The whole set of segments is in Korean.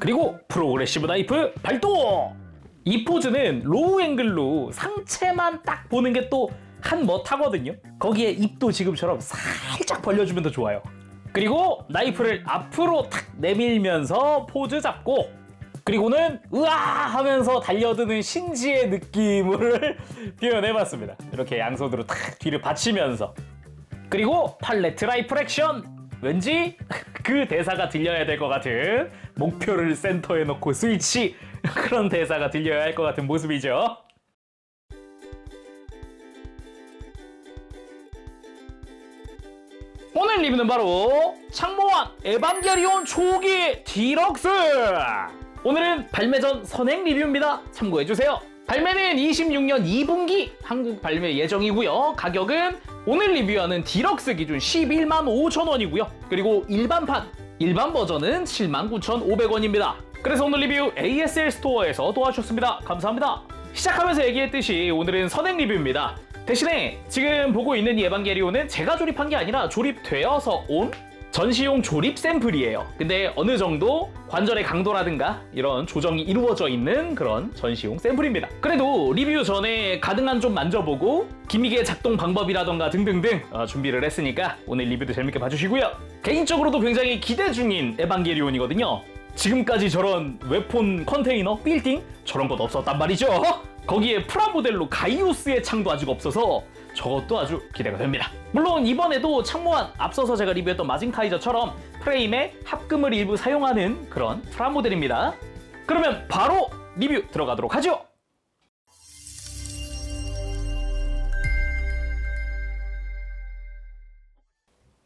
그리고 프로그레시브 나이프 발동! 이 포즈는 로우 앵글로 상체만 딱 보는 게 또 한멋하거든요. 거기에 입도 지금처럼 살짝 벌려주면 더 좋아요. 그리고 나이프를 앞으로 탁 내밀면서 포즈 잡고, 그리고는 으아 하면서 달려드는 신지의 느낌을 표현해봤습니다. 이렇게 양손으로 탁 뒤를 받치면서. 그리고 팔레트 라이플 액션! 왠지 그 대사가 들려야 될 것 같은, 목표를 센터에 놓고 스위치, 그런 대사가 들려야 할 것 같은 모습이죠. 오늘 리뷰는 바로 창모한 에반게리온 초기 디럭스! 오늘은 발매 전 선행 리뷰입니다. 참고해주세요. 발매는 26년 2분기 한국 발매 예정이고요. 가격은 오늘 리뷰하는 디럭스 기준 11만 5천 원이고요. 그리고 일반 버전은 79,500원입니다. 그래서 오늘 리뷰 ASL 스토어에서 도와주셨습니다. 감사합니다. 시작하면서 얘기했듯이 오늘은 선행 리뷰입니다. 대신에 지금 보고 있는 이 에반게리온은 제가 조립한 게 아니라 조립되어서 온 전시용 조립 샘플이에요. 근데 어느 정도 관절의 강도라든가 이런 조정이 이루어져 있는 그런 전시용 샘플입니다. 그래도 리뷰 전에 가능한 좀 만져보고 기믹의 작동 방법이라던가 등등등 준비를 했으니까 오늘 리뷰도 재밌게 봐주시고요. 개인적으로도 굉장히 기대 중인 에반게리온이거든요. 지금까지 저런 웨폰 컨테이너, 빌딩 저런 것 없었단 말이죠. 거기에 프라모델로 가이오스의 창도 아직 없어서 저것도 아주 기대가 됩니다. 물론 이번에도 창모한 앞서서 제가 리뷰했던 마징카이저처럼 프레임에 합금을 일부 사용하는 그런 프라모델입니다. 그러면 바로 리뷰 들어가도록 하죠.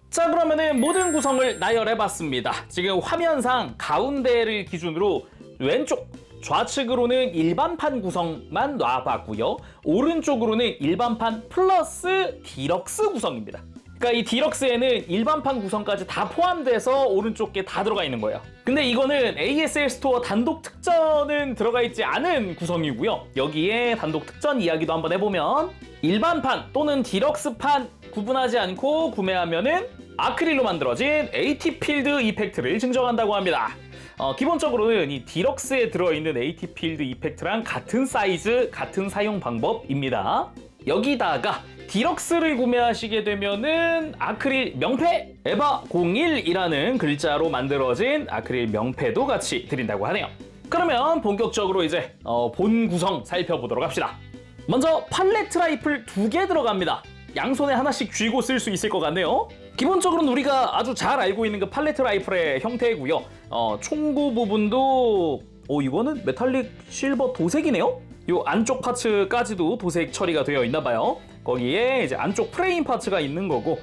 자, 그러면은 모든 구성을 나열해봤습니다. 지금 화면상 가운데를 기준으로 왼쪽 좌측으로는 일반판 구성만 놔봤고요. 오른쪽으로는 일반판 플러스 디럭스 구성입니다. 그러니까 이 디럭스에는 일반판 구성까지 다 포함돼서 오른쪽 게 다 들어가 있는 거예요. 근데 이거는 ASL 스토어 단독 특전은 들어가 있지 않은 구성이고요. 여기에 단독 특전 이야기도 한번 해보면 일반판 또는 디럭스판 구분하지 않고 구매하면은 아크릴로 만들어진 AT 필드 이펙트를 증정한다고 합니다. 기본적으로는 이 디럭스에 들어있는 AT 필드 이펙트랑 같은 사이즈, 같은 사용 방법입니다. 여기다가 디럭스를 구매하시게 되면은 아크릴 명패 에바 01이라는 글자로 만들어진 아크릴 명패도 같이 드린다고 하네요. 그러면 본격적으로 이제 본 구성 살펴보도록 합시다. 먼저 팔레트 라이플 2개 들어갑니다. 양손에 하나씩 쥐고 쓸 수 있을 것 같네요. 기본적으로는 우리가 아주 잘 알고 있는 그 팔레트 라이플의 형태고요. 총구 부분도 이거는 메탈릭 실버 도색이네요. 요 안쪽 파츠까지도 도색 처리가 되어 있나 봐요. 거기에 이제 안쪽 프레임 파츠가 있는 거고,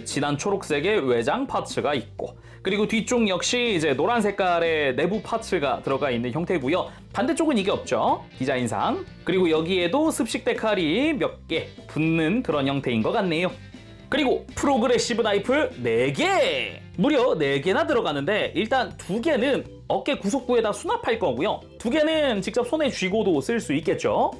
진한 초록색의 외장 파츠가 있고, 그리고 뒤쪽 역시 이제 노란 색깔의 내부 파츠가 들어가 있는 형태고요. 반대쪽은 이게 없죠, 디자인상. 그리고 여기에도 습식 데칼이 몇 개 붙는 그런 형태인 것 같네요. 그리고 프로그레시브 나이프 4개! 무려 4개나 들어가는데 일단 2개는 어깨 구속부에다 수납할 거고요. 2개는 직접 손에 쥐고도 쓸 수 있겠죠.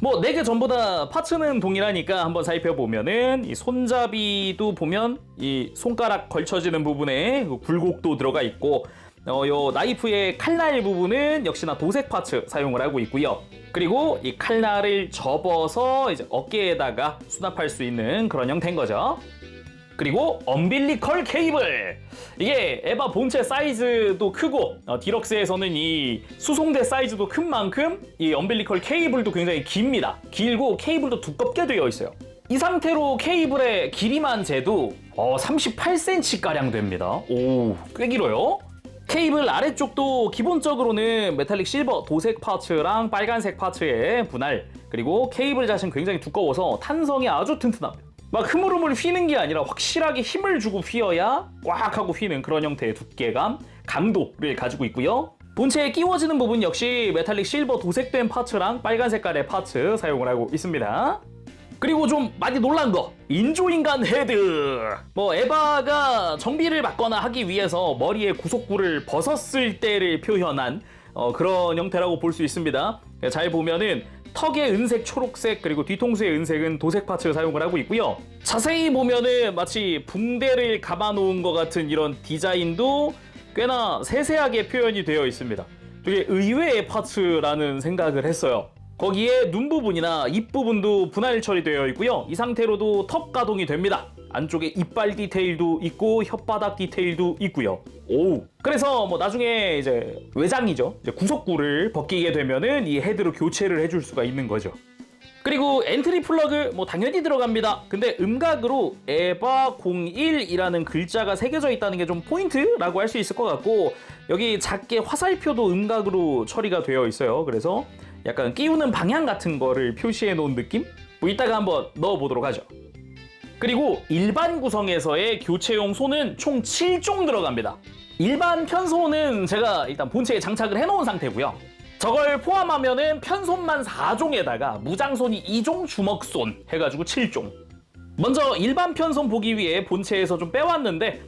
뭐 4개 전부 다 파츠는 동일하니까 한번 살펴보면은 이 손잡이도 보면 이 손가락 걸쳐지는 부분에 굴곡도 들어가 있고, 요 나이프의 칼날 부분은 역시나 도색 파츠 사용을 하고 있고요. 그리고 이 칼날을 접어서 이제 어깨에다가 수납할 수 있는 그런 형태인 거죠. 그리고 엄빌리컬 케이블! 이게 에바 본체 사이즈도 크고 디럭스에서는 이 수송대 사이즈도 큰 만큼 이 엄빌리컬 케이블도 굉장히 깁니다. 길고 케이블도 두껍게 되어 있어요. 이 상태로 케이블의 길이만 재도 38cm가량 됩니다. 오, 꽤 길어요. 케이블 아래쪽도 기본적으로는 메탈릭 실버 도색 파츠랑 빨간색 파츠의 분할, 그리고 케이블 자체는 굉장히 두꺼워서 탄성이 아주 튼튼합니다. 막 흐물흐물 휘는 게 아니라 확실하게 힘을 주고 휘어야 꽉 하고 휘는 그런 형태의 두께감, 강도를 가지고 있고요. 본체에 끼워지는 부분 역시 메탈릭 실버 도색된 파츠랑 빨간 색깔의 파츠 사용을 하고 있습니다. 그리고 좀 많이 놀란 거, 인조인간 헤드! 에바가 정비를 받거나 하기 위해서 머리에 구속구를 벗었을 때를 표현한 그런 형태라고 볼 수 있습니다. 잘 보면은 턱의 은색, 초록색, 그리고 뒤통수의 은색은 도색 파츠 사용을 하고 있고요. 자세히 보면은 마치 붕대를 감아놓은 것 같은 이런 디자인도 꽤나 세세하게 표현이 되어 있습니다. 되게 의외의 파츠라는 생각을 했어요. 거기에 눈 부분이나 입 부분도 분할 처리되어 있고요. 이 상태로도 턱 가동이 됩니다. 안쪽에 이빨 디테일도 있고 혓바닥 디테일도 있고요. 오. 그래서 뭐 나중에 이제 외장이죠. 이제 구석구를 벗기게 되면은 이 헤드로 교체를 해줄 수가 있는 거죠. 그리고 엔트리 플러그 뭐 당연히 들어갑니다. 근데 음각으로 에바 01이라는 글자가 새겨져 있다는 게 좀 포인트라고 할 수 있을 것 같고, 여기 작게 화살표도 음각으로 처리가 되어 있어요. 그래서 약간 끼우는 방향 같은 거를 표시해 놓은 느낌? 뭐 이따가 한번 넣어보도록 하죠. 그리고 일반 구성에서의 교체용 손은 총 7종 들어갑니다. 일반 편손은 제가 일단 본체에 장착을 해놓은 상태고요. 저걸 포함하면은 편손만 4종에다가 무장손이 2종, 주먹손 해가지고 7종. 먼저 일반 편손 보기 위해 본체에서 좀 빼왔는데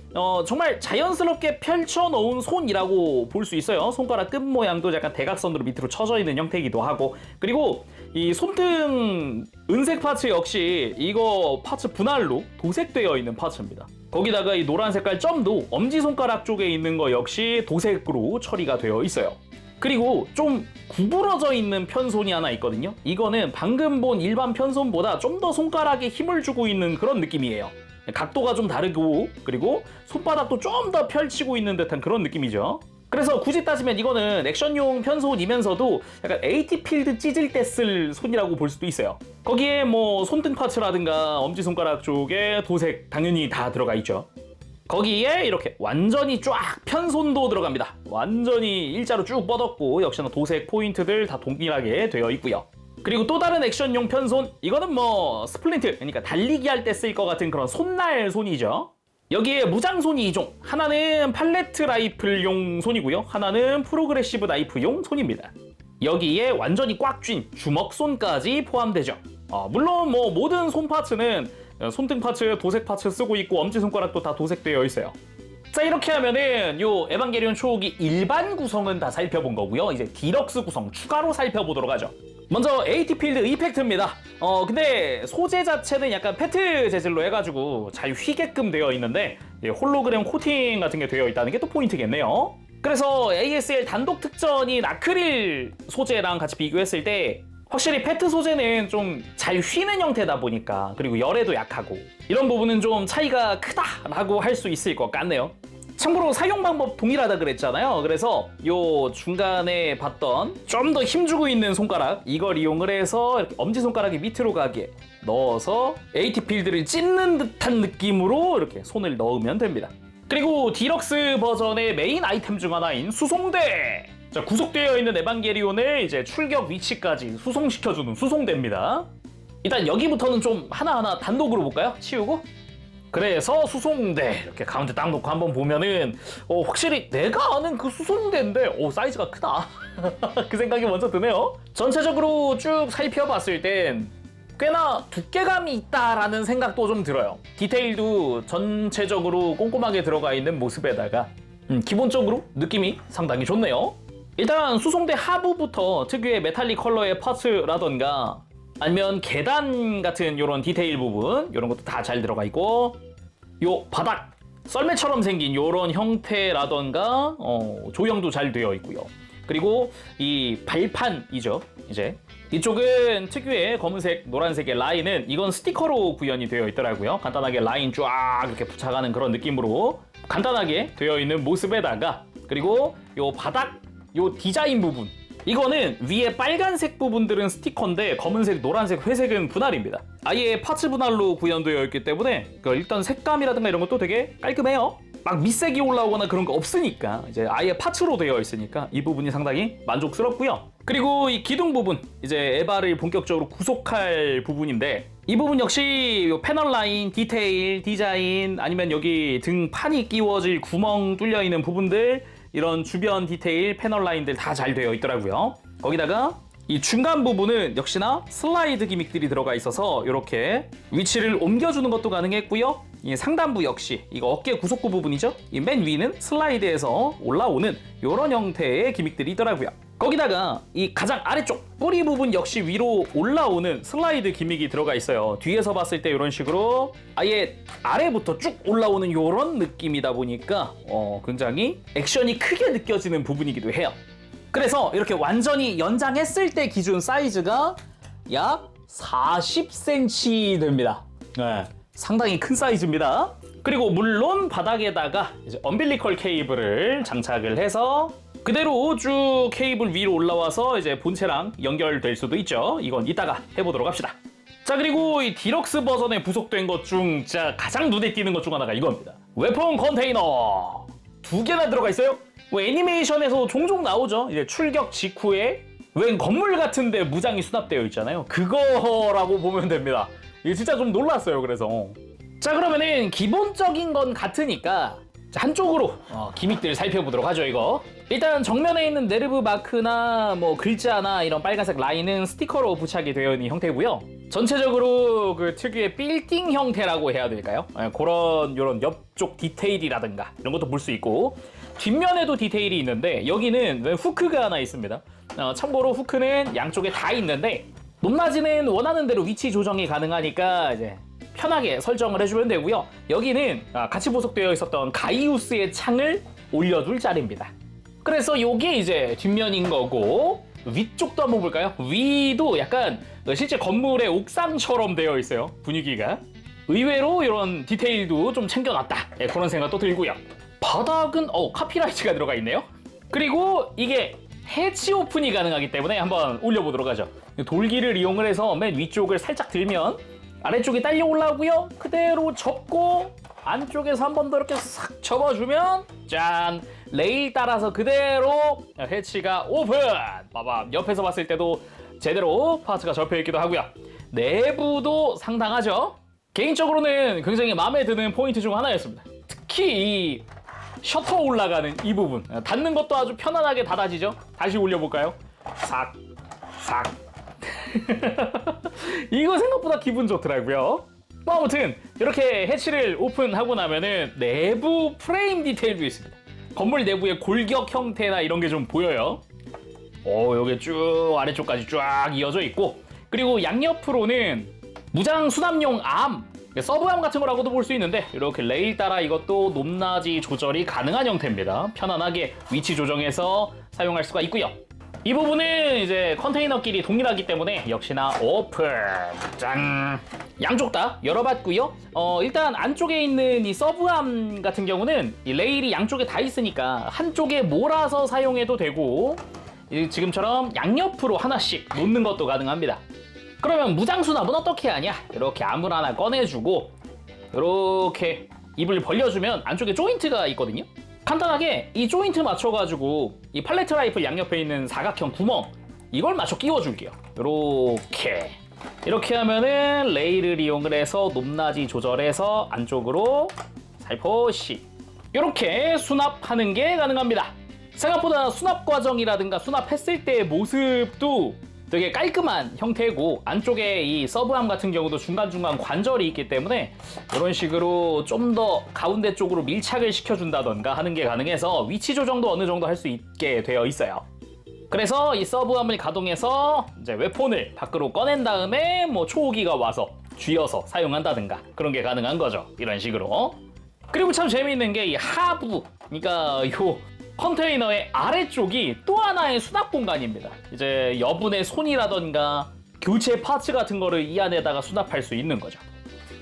정말 자연스럽게 펼쳐놓은 손이라고 볼 수 있어요. 손가락 끝 모양도 약간 대각선으로 밑으로 쳐져 있는 형태이기도 하고, 그리고 이 손등 은색 파츠 역시 이거 파츠 분할로 도색되어 있는 파츠입니다. 거기다가 이 노란 색깔 점도 엄지손가락 쪽에 있는 거 역시 도색으로 처리가 되어 있어요. 그리고 좀 구부러져 있는 편손이 하나 있거든요. 이거는 방금 본 일반 편손보다 좀 더 손가락에 힘을 주고 있는 그런 느낌이에요. 각도가 좀 다르고, 그리고 손바닥도 좀 더 펼치고 있는 듯한 그런 느낌이죠. 그래서 굳이 따지면 이거는 액션용 편손이면서도 약간 AT 필드 찢을 때 쓸 손이라고 볼 수도 있어요. 거기에 뭐 손등 파츠라든가 엄지손가락 쪽에 도색 당연히 다 들어가 있죠. 거기에 이렇게 완전히 쫙 편손도 들어갑니다. 완전히 일자로 쭉 뻗었고, 역시나 도색 포인트들 다 동일하게 되어 있고요. 그리고 또 다른 액션용 편손, 이거는 뭐 스플린트, 그러니까 달리기 할 때 쓸 것 같은 그런 손날 손이죠. 여기에 무장손이 2종, 하나는 팔레트 라이플용 손이고요, 하나는 프로그레시브 나이프용 손입니다. 여기에 완전히 꽉 쥔 주먹손까지 포함되죠. 물론 뭐 모든 손 파츠는 손등 파츠, 도색 파츠 쓰고 있고 엄지손가락도 다 도색되어 있어요. 자, 이렇게 하면은 요 에반게리온 초호기 일반 구성은 다 살펴본 거고요. 이제 디럭스 구성 추가로 살펴보도록 하죠. 먼저 AT 필드 이펙트입니다. 근데 소재 자체는 약간 페트 재질로 해가지고 잘 휘게끔 되어 있는데 홀로그램 코팅 같은 게 되어 있다는 게 또 포인트겠네요. 그래서 ASL 단독 특전인 아크릴 소재랑 같이 비교했을 때 확실히 페트 소재는 좀 잘 휘는 형태다 보니까, 그리고 열에도 약하고, 이런 부분은 좀 차이가 크다라고 할 수 있을 것 같네요. 참고로 사용 방법 동일하다 그랬잖아요. 그래서 요 중간에 봤던 좀 더 힘주고 있는 손가락, 이걸 이용을 해서 이렇게 엄지손가락이 밑으로 가게 넣어서 AT 필드를 찢는 듯한 느낌으로 이렇게 손을 넣으면 됩니다. 그리고 디럭스 버전의 메인 아이템 중 하나인 수송대! 자, 구속되어 있는 에반게리온을 이제 출격 위치까지 수송시켜주는 수송대입니다. 일단 여기부터는 좀 하나하나 단독으로 볼까요? 치우고. 그래서 수송대 이렇게 가운데 딱 놓고 한번 보면은 확실히 내가 아는 그 수송대인데 사이즈가 크다. 그 생각이 먼저 드네요. 전체적으로 쭉 살펴봤을 땐 꽤나 두께감이 있다라는 생각도 좀 들어요. 디테일도 전체적으로 꼼꼼하게 들어가 있는 모습에다가 기본적으로 느낌이 상당히 좋네요. 일단 수송대 하부부터 특유의 메탈릭 컬러의 파츠라던가 아니면 계단 같은 이런 디테일 부분, 이런 것도 다 잘 들어가 있고, 요 바닥 썰매처럼 생긴 이런 형태라던가 조형도 잘 되어 있고요. 그리고 이 발판이죠. 이제 이쪽은 특유의 검은색, 노란색의 라인은 이건 스티커로 구현이 되어 있더라고요. 간단하게 라인 쫙 이렇게 붙여가는 그런 느낌으로 간단하게 되어 있는 모습에다가, 그리고 요 바닥 요 디자인 부분, 이거는 위에 빨간색 부분들은 스티커인데 검은색, 노란색, 회색은 분할입니다. 아예 파츠 분할로 구현되어 있기 때문에 일단 색감이라든가 이런 것도 되게 깔끔해요. 막 밑색이 올라오거나 그런 거 없으니까, 이제 아예 파츠로 되어 있으니까 이 부분이 상당히 만족스럽고요. 그리고 이 기둥 부분, 이제 에바를 본격적으로 구속할 부분인데, 이 부분 역시 패널 라인, 디테일, 디자인, 아니면 여기 등판이 끼워질 구멍 뚫려 있는 부분들, 이런 주변 디테일, 패널 라인들 다 잘 되어 있더라고요. 거기다가 이 중간 부분은 역시나 슬라이드 기믹들이 들어가 있어서 이렇게 위치를 옮겨주는 것도 가능했고요. 이 상단부 역시 이거 어깨 구속부 부분이죠. 이 맨 위는 슬라이드에서 올라오는 이런 형태의 기믹들이 있더라고요. 거기다가 이 가장 아래쪽 뿌리 부분 역시 위로 올라오는 슬라이드 기믹이 들어가 있어요. 뒤에서 봤을 때 이런 식으로 아예 아래부터 쭉 올라오는 이런 느낌이다 보니까 굉장히 액션이 크게 느껴지는 부분이기도 해요. 그래서 이렇게 완전히 연장했을 때 기준 사이즈가 약 40cm 됩니다. 네, 상당히 큰 사이즈입니다. 그리고 물론 바닥에다가 이제 엄빌리컬 케이블을 장착을 해서 그대로 쭉 케이블 위로 올라와서 이제 본체랑 연결될 수도 있죠. 이건 이따가 해보도록 합시다. 자, 그리고 이 디럭스 버전에 부속된 것 중 진짜 가장 눈에 띄는 것 중 하나가 이겁니다. 웨폰 컨테이너 2개나 들어가 있어요. 뭐 애니메이션에서 종종 나오죠. 이제 출격 직후에 웬 건물 같은데 무장이 수납되어 있잖아요. 그거라고 보면 됩니다. 이게 진짜 좀 놀랐어요. 그래서 자, 그러면은 기본적인 건 같으니까 한쪽으로 기믹들 살펴보도록 하죠. 이거 일단 정면에 있는 네르브 마크나 뭐 글자나 이런 빨간색 라인은 스티커로 부착이 되어 있는 형태고요. 전체적으로 그 특유의 빌딩 형태라고 해야 될까요? 그런 요런 옆쪽 디테일이라든가 이런 것도 볼 수 있고, 뒷면에도 디테일이 있는데 여기는 왜 후크가 하나 있습니다. 참고로 후크는 양쪽에 다 있는데 높낮이는 원하는 대로 위치 조정이 가능하니까 이제 편하게 설정을 해주면 되고요. 여기는 같이 부속되어 있었던 가이우스의 창을 올려둘 자리입니다. 그래서 이게 이제 뒷면인 거고, 위쪽도 한번 볼까요? 위도 약간 실제 건물의 옥상처럼 되어 있어요. 분위기가 의외로 이런 디테일도 좀 챙겨놨다, 그런 생각도 들고요. 바닥은 카피라이트가 들어가 있네요. 그리고 이게 해치 오픈이 가능하기 때문에 한번 올려보도록 하죠. 돌기를 이용을 해서 맨 위쪽을 살짝 들면 아래쪽이 딸려 올라오고요. 그대로 접고 안쪽에서 한 번 더 이렇게 싹 접어주면 짠! 레일 따라서 그대로 해치가 오픈! 빠밤! 옆에서 봤을 때도 제대로 파츠가 접혀있기도 하고요. 내부도 상당하죠? 개인적으로는 굉장히 마음에 드는 포인트 중 하나였습니다. 특히 이 셔터 올라가는 이 부분, 닫는 것도 아주 편안하게 닫아지죠? 다시 올려볼까요? 싹! 싹! 이거 생각보다 기분 좋더라고요. 뭐 아무튼 이렇게 해치를 오픈하고 나면은 내부 프레임 디테일도 있습니다. 건물 내부의 골격 형태나 이런 게 좀 보여요. 여기 쭉 아래쪽까지 쫙 이어져 있고, 그리고 양옆으로는 무장 수납용 암, 서브암 같은 거라고도 볼 수 있는데 이렇게 레일 따라 이것도 높낮이 조절이 가능한 형태입니다. 편안하게 위치 조정해서 사용할 수가 있고요. 이 부분은 이제 컨테이너끼리 동일하기 때문에 역시나 오픈! 짠! 양쪽 다 열어봤고요. 일단 안쪽에 있는 이 서브암 같은 경우는 이 레일이 양쪽에 다 있으니까 한쪽에 몰아서 사용해도 되고, 지금처럼 양옆으로 하나씩 놓는 것도 가능합니다. 그러면 무장 수납은 어떻게 하냐? 이렇게 암을 하나 꺼내주고 이렇게 입을 벌려주면 안쪽에 조인트가 있거든요. 간단하게 이 조인트 맞춰가지고 이 팔레트 라이플 양옆에 있는 사각형 구멍, 이걸 맞춰 끼워줄게요. 이렇게 하면은 레일을 이용을 해서 높낮이 조절해서 안쪽으로 살포시 이렇게 수납하는 게 가능합니다. 생각보다 수납 과정이라든가 수납했을 때의 모습도 되게 깔끔한 형태고, 안쪽에 이 서브암 같은 경우도 중간중간 관절이 있기 때문에 이런 식으로 좀 더 가운데 쪽으로 밀착을 시켜준다던가 하는 게 가능해서 위치 조정도 어느 정도 할 수 있게 되어 있어요. 그래서 이 서브암을 가동해서 이제 웨폰을 밖으로 꺼낸 다음에 뭐 초호기가 와서 쥐어서 사용한다든가 그런 게 가능한 거죠. 이런 식으로. 그리고 참 재미있는 게 이 하부, 그러니까 요 컨테이너의 아래쪽이 또 하나의 수납 공간입니다. 이제 여분의 손이라던가 교체 파츠 같은 거를 이 안에다가 수납할 수 있는 거죠.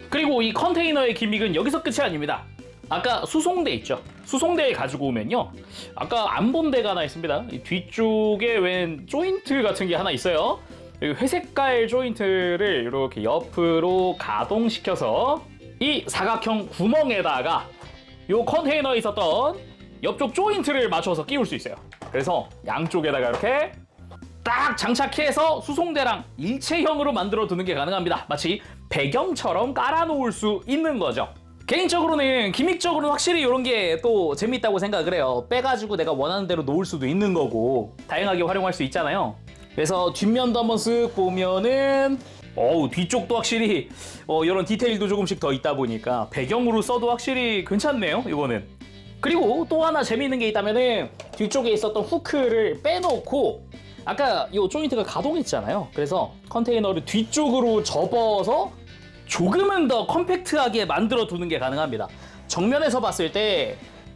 그리고 이 컨테이너의 기믹은 여기서 끝이 아닙니다. 아까 수송대 있죠? 수송대에 가지고 오면요, 아까 안 본 데가 하나 있습니다. 이 뒤쪽에 웬 조인트 같은 게 하나 있어요. 회색깔 조인트를 이렇게 옆으로 가동시켜서 이 사각형 구멍에다가 이 컨테이너에 있었던 옆쪽 조인트를 맞춰서 끼울 수 있어요. 그래서 양쪽에다가 이렇게 딱 장착해서 수송대랑 일체형으로 만들어 두는 게 가능합니다. 마치 배경처럼 깔아놓을 수 있는 거죠. 개인적으로는 기믹적으로는 확실히 이런 게 또 재밌다고 생각을 해요. 빼가지고 내가 원하는 대로 놓을 수도 있는 거고 다양하게 활용할 수 있잖아요. 그래서 뒷면도 한번 쓱 보면은 뒤쪽도 확실히 이런 디테일도 조금씩 더 있다 보니까 배경으로 써도 확실히 괜찮네요, 이거는. 그리고 또 하나 재미있는 게 있다면은 뒤쪽에 있었던 후크를 빼놓고 아까 이 조인트가 가동했잖아요. 그래서 컨테이너를 뒤쪽으로 접어서 조금은 더 컴팩트하게 만들어 두는 게 가능합니다. 정면에서 봤을 때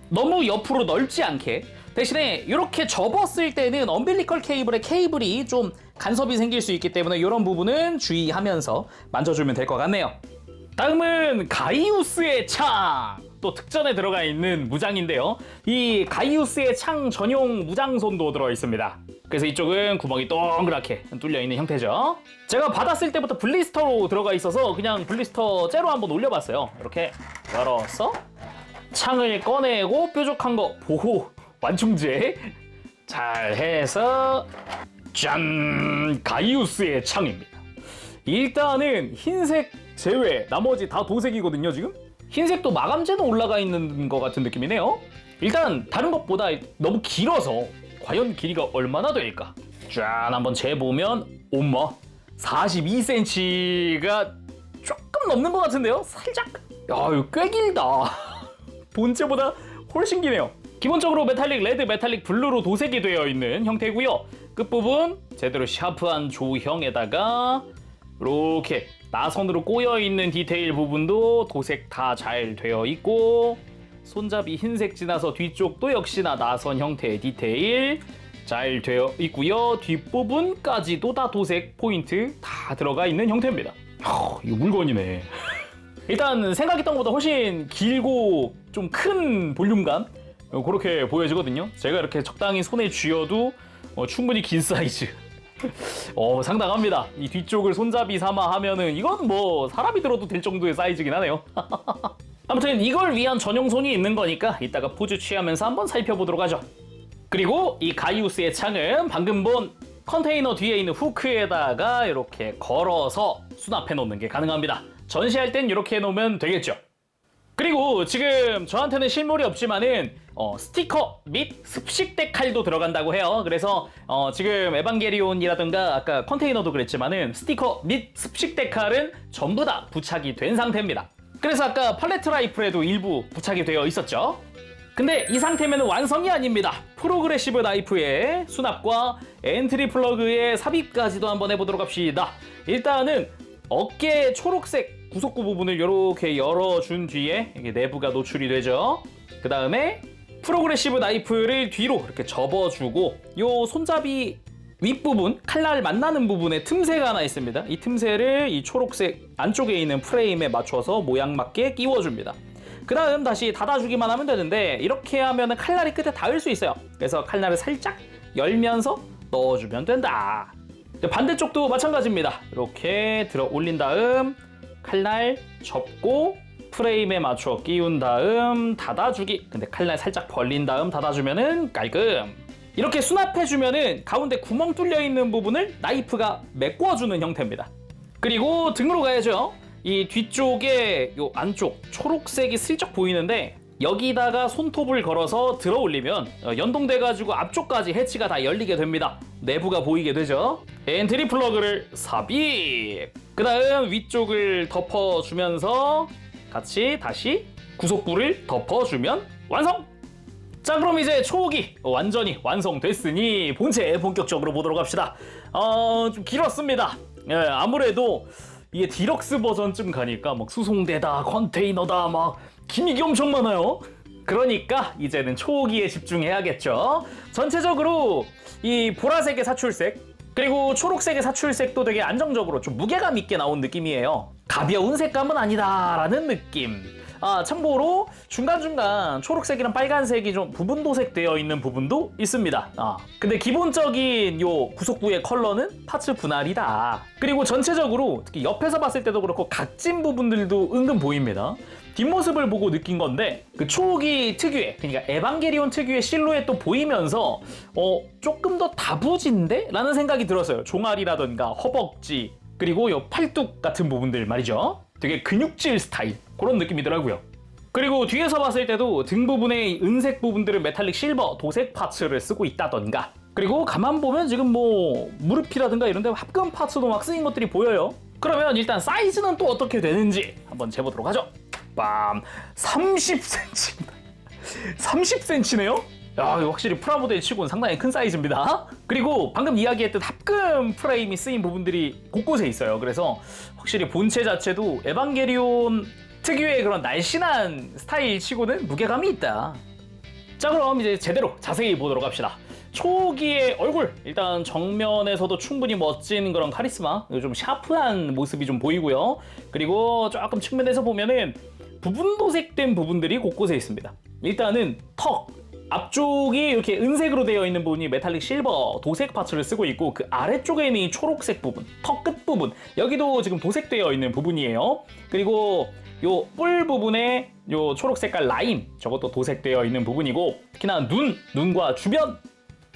너무 옆으로 넓지 않게, 대신에 이렇게 접었을 때는 엄빌리컬 케이블에 케이블이 좀 간섭이 생길 수 있기 때문에 이런 부분은 주의하면서 만져주면 될 것 같네요. 다음은 가이우스의 창! 또 특전에 들어가 있는 무장인데요. 이 가이우스의 창 전용 무장손도 들어 있습니다. 그래서 이쪽은 구멍이 동그랗게 뚫려 있는 형태죠. 제가 받았을 때부터 블리스터로 들어가 있어서 그냥 블리스터 째로 한번 올려봤어요. 이렇게 열어서 창을 꺼내고 뾰족한 거 보호 완충제 잘 해서 짠! 가이우스의 창입니다. 일단은 흰색 제외 나머지 다 도색이거든요. 지금 흰색도 마감재는 올라가 있는 것 같은 느낌이네요. 일단 다른 것보다 너무 길어서 과연 길이가 얼마나 될까? 짠! 한번 재보면 엄마 42cm가 조금 넘는 것 같은데요? 살짝? 야, 이거 꽤 길다. 본체보다 훨씬 기네요. 기본적으로 메탈릭 레드, 메탈릭 블루로 도색이 되어 있는 형태고요. 끝부분 제대로 샤프한 조형에다가 이렇게 나선으로 꼬여있는 디테일 부분도 도색 다 잘 되어 있고, 손잡이 흰색 지나서 뒤쪽도 역시나 나선 형태의 디테일 잘 되어 있고요. 뒷부분까지도 다 도색 포인트 다 들어가 있는 형태입니다. 이거 물건이네. 일단 생각했던 것보다 훨씬 길고 좀 큰 볼륨감 그렇게 보여지거든요. 제가 이렇게 적당히 손에 쥐어도 충분히 긴 사이즈. 상당합니다. 이 뒤쪽을 손잡이 삼아 하면은 이건 뭐 사람이 들어도 될 정도의 사이즈긴 하네요. 아무튼 이걸 위한 전용 손이 있는 거니까 이따가 포즈 취하면서 한번 살펴보도록 하죠. 그리고 이 가이우스의 창은 방금 본 컨테이너 뒤에 있는 후크에다가 이렇게 걸어서 수납해 놓는 게 가능합니다. 전시할 땐 이렇게 해놓으면 되겠죠. 그리고 지금 저한테는 실물이 없지만은 스티커 및 습식대 칼도 들어간다고 해요. 그래서 지금 에반게리온이라든가 아까 컨테이너도 그랬지만은 스티커 및 습식대 칼은 전부 다 부착이 된 상태입니다. 그래서 아까 팔레트 라이플에도 일부 부착이 되어 있었죠. 근데 이 상태면 완성이 아닙니다. 프로그레시브 나이프의 수납과 엔트리 플러그의 삽입까지도 한번 해보도록 합시다. 일단은 어깨 초록색 구속구 부분을 이렇게 열어준 뒤에 이게 내부가 노출이 되죠. 그 다음에 프로그레시브 나이프를 뒤로 이렇게 접어주고 요 손잡이 윗부분, 칼날 만나는 부분에 틈새가 하나 있습니다. 이 틈새를 이 초록색 안쪽에 있는 프레임에 맞춰서 모양 맞게 끼워줍니다. 그 다음 다시 닫아주기만 하면 되는데 이렇게 하면 칼날이 끝에 닿을 수 있어요. 그래서 칼날을 살짝 열면서 넣어주면 된다. 반대쪽도 마찬가지입니다. 이렇게 들어 올린 다음 칼날 접고 프레임에 맞춰 끼운 다음 닫아주기. 근데 칼날 살짝 벌린 다음 닫아주면은 깔끔. 이렇게 수납해주면은 가운데 구멍 뚫려 있는 부분을 나이프가 메꿔주는 형태입니다. 그리고 등으로 가야죠. 이 뒤쪽에 요 안쪽 초록색이 슬쩍 보이는데 여기다가 손톱을 걸어서 들어 올리면 연동돼가지고 앞쪽까지 해치가 다 열리게 됩니다. 내부가 보이게 되죠. 엔트리 플러그를 삽입. 그 다음 위쪽을 덮어주면서 같이 다시 구속부를 덮어주면 완성! 자, 그럼 이제 초기 완전히 완성됐으니 본체 본격적으로 보도록 합시다. 좀 길었습니다. 예, 아무래도 이게 디럭스 버전쯤 가니까 막 수송대다, 컨테이너다, 막 기믹이 엄청 많아요. 그러니까 이제는 초기에 집중해야겠죠. 전체적으로 이 보라색의 사출색 그리고 초록색의 사출색도 되게 안정적으로 좀 무게감 있게 나온 느낌이에요. 가벼운 색감은 아니다라는 느낌. 참고로 중간중간 초록색이랑 빨간색이 좀 부분 도색되어 있는 부분도 있습니다. 근데 기본적인 요 구속부의 컬러는 파츠 분할이다. 그리고 전체적으로 특히 옆에서 봤을 때도 그렇고 각진 부분들도 은근 보입니다. 뒷모습을 보고 느낀 건데 그 초기 특유의, 그러니까 에반게리온 특유의 실루엣도 보이면서 조금 더 다부진데? 라는 생각이 들었어요. 종아리라던가 허벅지 그리고 요 팔뚝 같은 부분들 말이죠. 되게 근육질 스타일 그런 느낌이더라고요. 그리고 뒤에서 봤을 때도 등 부분의 은색 부분들은 메탈릭 실버 도색 파츠를 쓰고 있다던가, 그리고 가만 보면 지금 뭐 무릎이라든가 이런 데 합금 파츠도 막 쓰인 것들이 보여요. 그러면 일단 사이즈는 또 어떻게 되는지 한번 재보도록 하죠. 빰! 30cm입니다. 30cm네요? 야, 이거 확실히 프라모델 치고는 상당히 큰 사이즈입니다. 그리고 방금 이야기했던 합금 프레임이 쓰인 부분들이 곳곳에 있어요. 그래서 확실히 본체 자체도 에반게리온 특유의 그런 날씬한 스타일 치고는 무게감이 있다. 자, 그럼 이제 제대로 자세히 보도록 합시다. 초기의 얼굴, 일단 정면에서도 충분히 멋진 그런 카리스마, 좀 샤프한 모습이 좀 보이고요. 그리고 조금 측면에서 보면은 부분 도색된 부분들이 곳곳에 있습니다. 일단은 턱 앞쪽이 이렇게 은색으로 되어 있는 부분이 메탈릭 실버 도색 파츠를 쓰고 있고, 그 아래쪽에 있는 이 초록색 부분, 턱 끝 부분, 여기도 지금 도색되어 있는 부분이에요. 그리고 요 뿔 부분에 요 초록 색깔 라인, 저것도 도색되어 있는 부분이고, 특히나 눈과 주변,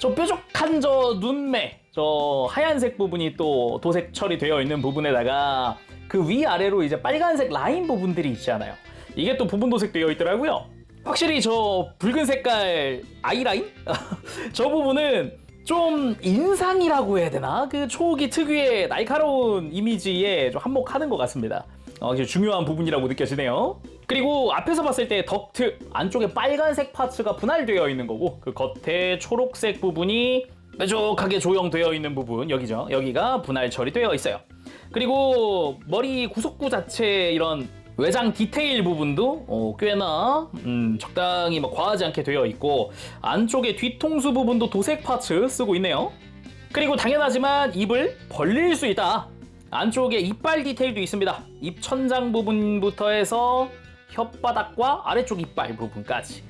저 뾰족한 저 눈매, 저 하얀색 부분이 또 도색 처리되어 있는 부분에다가 그 위아래로 이제 빨간색 라인 부분들이 있잖아요. 이게 또 부분 도색되어 있더라고요. 확실히 저 붉은 색깔 아이라인? 저 부분은 좀 인상이라고 해야 되나? 그 초기 특유의 날카로운 이미지에 좀 한몫하는 것 같습니다. 중요한 부분이라고 느껴지네요. 그리고 앞에서 봤을 때 덕트 안쪽에 빨간색 파츠가 분할되어 있는 거고, 그 겉에 초록색 부분이 뾰족하게 조형되어 있는 부분, 여기죠. 여기가 분할 처리되어 있어요. 그리고 머리 구속구 자체 이런 외장 디테일 부분도 꽤나 적당히 과하지 않게 되어 있고, 안쪽에 뒤통수 부분도 도색 파츠 쓰고 있네요. 그리고 당연하지만 입을 벌릴 수 있다. 안쪽에 이빨 디테일도 있습니다. 입 천장 부분부터 해서 혓바닥과 아래쪽 이빨 부분까지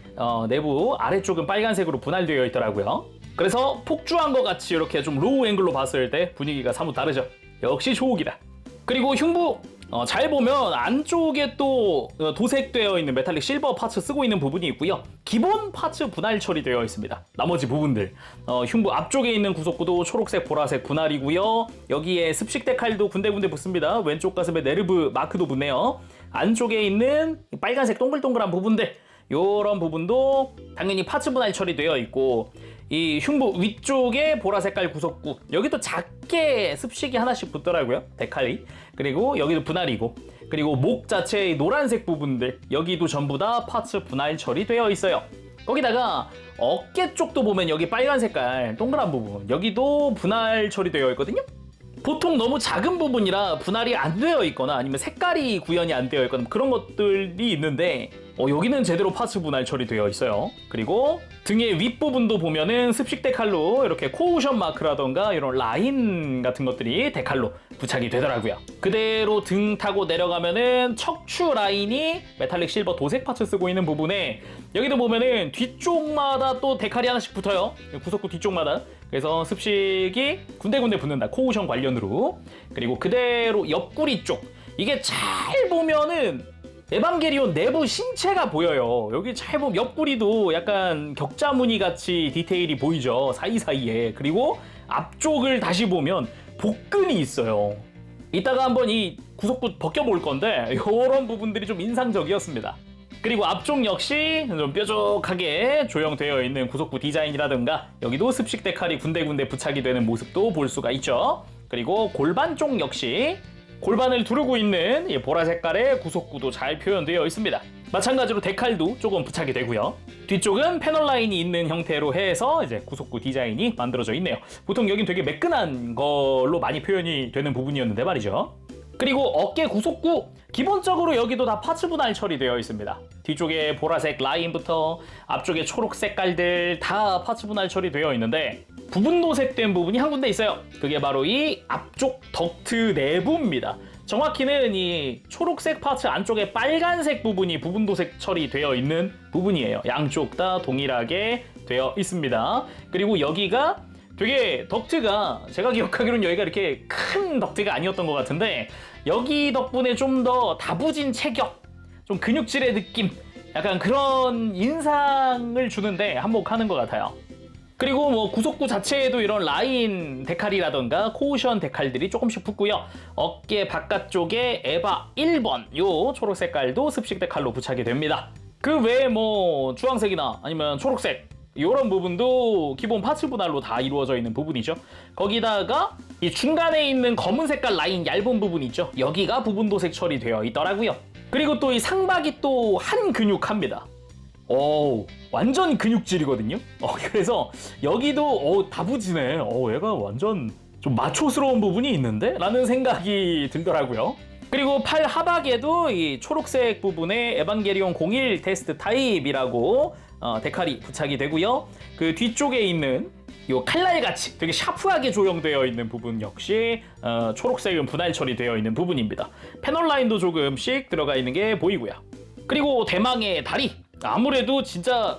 내부 아래쪽은 빨간색으로 분할되어 있더라고요. 그래서 폭주한 것 같이 이렇게 좀 로우 앵글로 봤을 때 분위기가 사뭇 다르죠. 역시 조옥이다. 그리고 흉부 잘 보면 안쪽에 또 도색되어 있는 메탈릭 실버 파츠 쓰고 있는 부분이 있고요. 기본 파츠 분할 처리되어 있습니다. 나머지 부분들 흉부 앞쪽에 있는 구속구도 초록색 보라색 분할이고요. 여기에 습식대 칼도 군데군데 붙습니다. 왼쪽 가슴에 네르브 마크도 붙네요. 안쪽에 있는 빨간색 동글동글한 부분들, 요런 부분도 당연히 파츠 분할 처리되어 있고, 이 흉부 위쪽에 보라색깔 구속구, 여기도 작게 습식이 하나씩 붙더라고요. 데칼이. 그리고 여기도 분할이고, 그리고 목 자체의 노란색 부분들, 여기도 전부 다 파츠 분할 처리되어 있어요. 거기다가 어깨 쪽도 보면 여기 빨간 색깔 동그란 부분, 여기도 분할 처리되어 있거든요. 보통 너무 작은 부분이라 분할이 안 되어 있거나 아니면 색깔이 구현이 안 되어 있거나 그런 것들이 있는데, 여기는 제대로 파츠 분할 처리되어 있어요. 그리고 등의 윗부분도 보면은 습식 데칼로 이렇게 코우션 마크라던가 이런 라인 같은 것들이 데칼로 부착이 되더라고요. 그대로 등 타고 내려가면은 척추 라인이 메탈릭 실버 도색 파츠 쓰고 있는 부분에, 여기도 보면은 뒤쪽마다 또 데칼이 하나씩 붙어요. 구석구 뒤쪽마다. 그래서 습식이 군데군데 붙는다. 코우션 관련으로. 그리고 그대로 옆구리 쪽. 이게 잘 보면은 에반게리온 내부 신체가 보여요. 여기 잘 보면 옆구리도 약간 격자무늬 같이 디테일이 보이죠. 사이사이에. 그리고 앞쪽을 다시 보면 복근이 있어요. 이따가 한번 이 구속부 벗겨볼 건데 이런 부분들이 좀 인상적이었습니다. 그리고 앞쪽 역시 좀 뾰족하게 조형되어 있는 구속부 디자인이라든가, 여기도 습식 데칼이 군데군데 부착이 되는 모습도 볼 수가 있죠. 그리고 골반 쪽 역시 골반을 두르고 있는 이 보라 색깔의 구속구도 잘 표현되어 있습니다. 마찬가지로 데칼도 조금 부착이 되고요. 뒤쪽은 패널 라인이 있는 형태로 해서 이제 구속구 디자인이 만들어져 있네요. 보통 여긴 되게 매끈한 걸로 많이 표현이 되는 부분이었는데 말이죠. 그리고 어깨 구속구, 기본적으로 여기도 다 파츠 분할 처리되어 있습니다. 뒤쪽에 보라색 라인부터 앞쪽에 초록 색깔들 다 파츠 분할 처리되어 있는데, 부분 도색된 부분이 한 군데 있어요. 그게 바로 이 앞쪽 덕트 내부입니다. 정확히는 이 초록색 파츠 안쪽에 빨간색 부분이 부분 도색 처리되어 있는 부분이에요. 양쪽 다 동일하게 되어 있습니다. 그리고 여기가 되게 덕트가, 제가 기억하기로는 여기가 이렇게 큰 덕트가 아니었던 것 같은데, 여기 덕분에 좀 더 다부진 체격, 좀 근육질의 느낌, 약간 그런 인상을 주는데 한몫하는 것 같아요. 그리고 구속구 자체에도 이런 라인 데칼이라던가 코우션 데칼들이 조금씩 붙고요. 어깨 바깥쪽에 에바 1번 요 초록 색깔도 습식 데칼로 부착이 됩니다. 그 외에 주황색이나 아니면 초록색 이런 부분도 기본 파츠 분할로 다 이루어져 있는 부분이죠. 거기다가 이 중간에 있는 검은 색깔 라인 얇은 부분 있죠. 여기가 부분 도색 처리되어 있더라고요. 그리고 또 이 상박이 또 한 근육합니다. 완전 근육질이거든요. 그래서 여기도 다부지네. 얘가 완전 좀 마초스러운 부분이 있는데? 라는 생각이 들더라고요. 그리고 팔 하박에도 이 초록색 부분에 에반게리온 01 테스트 타입이라고 데칼이 부착이 되고요. 그 뒤쪽에 있는 요 칼날같이 되게 샤프하게 조형되어 있는 부분 역시 초록색은 분할 처리되어 있는 부분입니다. 패널 라인도 조금씩 들어가 있는 게 보이고요. 그리고 대망의 다리. 아무래도 진짜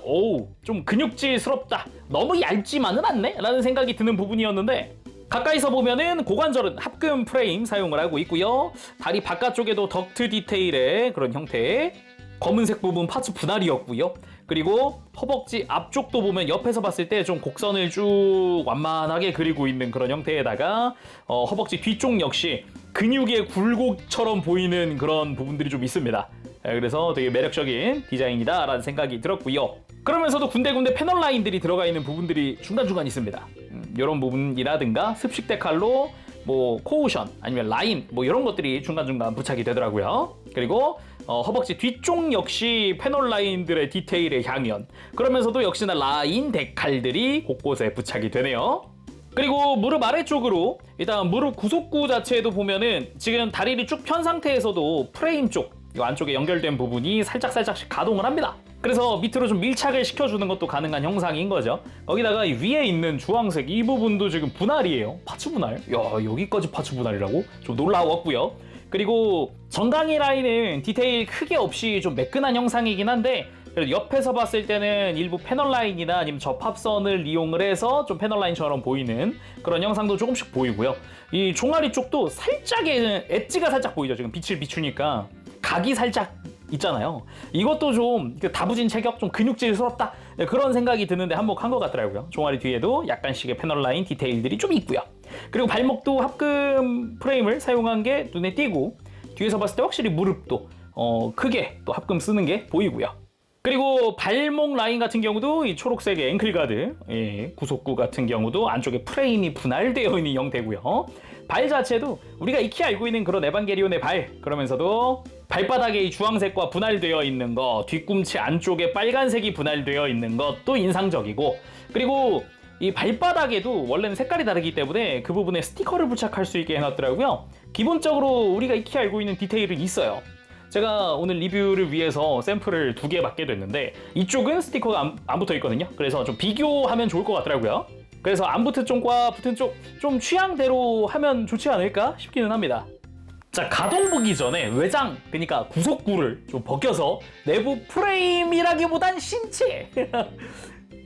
좀 근육질스럽다. 너무 얇지만은 않네? 라는 생각이 드는 부분이었는데 가까이서 보면은 고관절은 합금 프레임 사용을 하고 있고요. 다리 바깥쪽에도 덕트 디테일의 그런 형태의 검은색 부분 파츠 분할이었고요. 그리고 허벅지 앞쪽도 보면 옆에서 봤을 때 좀 곡선을 쭉 완만하게 그리고 있는 그런 형태에다가 허벅지 뒤쪽 역시 근육의 굴곡처럼 보이는 그런 부분들이 좀 있습니다. 그래서 되게 매력적인 디자인이다라는 생각이 들었고요. 그러면서도 군데군데 패널 라인들이 들어가 있는 부분들이 중간중간 있습니다. 이런 부분이라든가 습식 데칼로 뭐 코우션 아니면 라인 뭐 이런 것들이 중간중간 부착이 되더라고요. 그리고 허벅지 뒤쪽 역시 패널 라인들의 디테일의 향연, 그러면서도 역시나 라인 데칼들이 곳곳에 부착이 되네요. 그리고 무릎 아래쪽으로 일단 무릎 구속구 자체에도 보면은 지금 다리를 쭉 편 상태에서도 프레임 쪽 이 안쪽에 연결된 부분이 살짝씩 가동을 합니다. 그래서 밑으로 좀 밀착을 시켜주는 것도 가능한 형상인 거죠. 거기다가 이 위에 있는 주황색 이 부분도 지금 분할이에요. 파츠 분할. 야, 여기까지 파츠 분할이라고? 좀 놀라웠고요. 그리고 정강이 라인은 디테일 크게 없이 좀 매끈한 형상이긴 한데 그래도 옆에서 봤을 때는 일부 패널 라인이나 아니면 접합선을 이용을 해서 좀 패널 라인처럼 보이는 그런 형상도 조금씩 보이고요. 이 종아리 쪽도 살짝의 엣지가 살짝 보이죠. 지금 빛을 비추니까 각이 살짝 있잖아요. 이것도 좀 다부진 체격, 좀 근육질스럽다 그런 생각이 드는데 한몫한 것 같더라고요. 종아리 뒤에도 약간씩의 패널 라인 디테일들이 좀 있고요. 그리고 발목도 합금 프레임을 사용한 게 눈에 띄고 뒤에서 봤을 때 확실히 무릎도 크게 또 합금 쓰는 게 보이고요. 그리고 발목 라인 같은 경우도 이 초록색의 앵클가드 구속구 같은 경우도 안쪽에 프레임이 분할되어 있는 형태고요. 발 자체도 우리가 익히 알고 있는 그런 에반게리온의 발, 그러면서도 발바닥에 이 주황색과 분할되어 있는 거, 뒤꿈치 안쪽에 빨간색이 분할되어 있는 것도 인상적이고, 그리고 이 발바닥에도 원래는 색깔이 다르기 때문에 그 부분에 스티커를 부착할 수 있게 해놨더라고요. 기본적으로 우리가 익히 알고 있는 디테일은 있어요. 제가 오늘 리뷰를 위해서 샘플을 2개 받게 됐는데 이쪽은 스티커가 안 붙어 있거든요. 그래서 좀 비교하면 좋을 것 같더라고요. 그래서 안 붙은 쪽과 붙은 쪽 좀 취향대로 하면 좋지 않을까 싶기는 합니다. 자, 가동 보기 전에 외장, 그러니까 구속구를 좀 벗겨서 내부 프레임이라기보단 신체